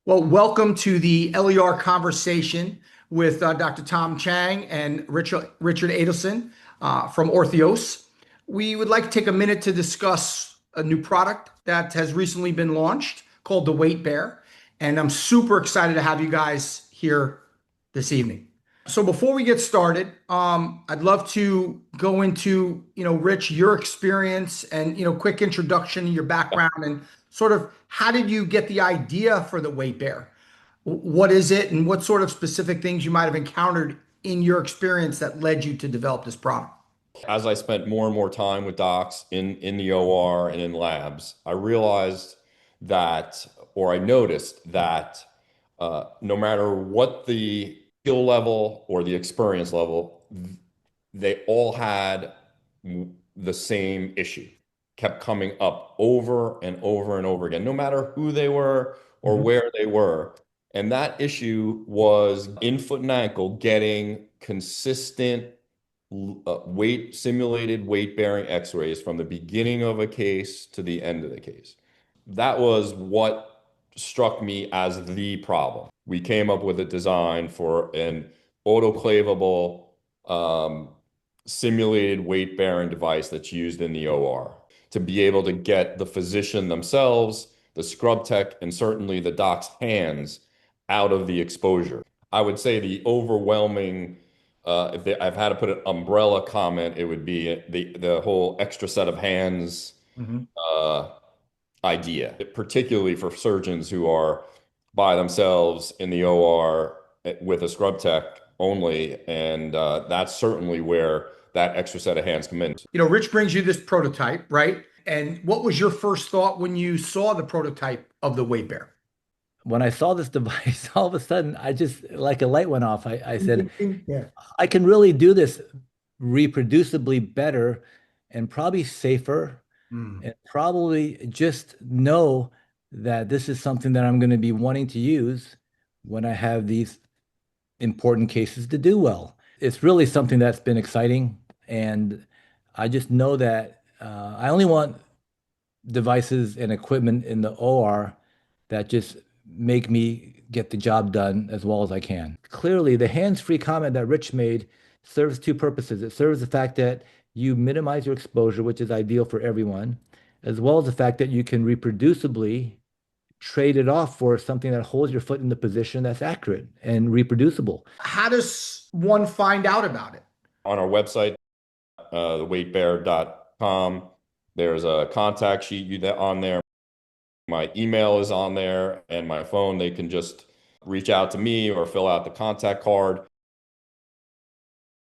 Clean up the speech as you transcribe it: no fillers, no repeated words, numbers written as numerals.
Well, welcome to the LER conversation with Dr. Tom Chang and Richard Adelson from Orthios. We would like to take a minute to discuss a new product that has recently been launched called the Weight Bear. And I'm super excited to have you guys here this evening. So before we get started, I'd love to go into, Rich, your experience and, quick introduction, your background, and sort of how did you get the idea for the weight bear? What is it, and what sort of specific things you might have encountered in your experience that led you to develop this product? As I spent more and more time with docs in the OR and in labs, I realized that, or I noticed that no matter what the skill level or the experience level, they all had the same issue, kept coming up over and over and over again, no matter who they were or Mhm. where they were. And that issue was in foot and ankle getting consistent simulated weight bearing x-rays from the beginning of a case to the end of the case. That was what struck me as the problem. We came up with a design for an autoclavable simulated weight bearing device that's used in the OR to be able to get the physician themselves, the scrub tech, and certainly the doc's hands out of the exposure. I would say the overwhelming, I've had to put an umbrella comment, it would be the whole extra set of hands Mhm. uh, idea, particularly for surgeons who are by themselves in the OR with a scrub tech only. And that's certainly where that extra set of hands come in. Rich brings you this prototype, right? And what was your first thought when you saw the prototype of the weight bear? When I saw this device, all of a sudden, I just like a light went off. I Ding, said, ding, ding. Yeah. I can really do this reproducibly better and probably safer, Mm. and probably just know that this is something that I'm going to be wanting to use when I have these important cases to do well. It's really something that's been exciting, and I just know that I only want devices and equipment in the OR that just make me get the job done as well as I can. Clearly, the hands-free comment that Rich made serves two purposes. It serves the fact that you minimize your exposure, which is ideal for everyone, as well as the fact that you can reproducibly trade it off for something that holds your foot in the position that's accurate and reproducible. How does one find out about it? On our website, theweightbear.com, there's a contact sheet on there. My email is on there and my phone. They can just reach out to me or fill out the contact card.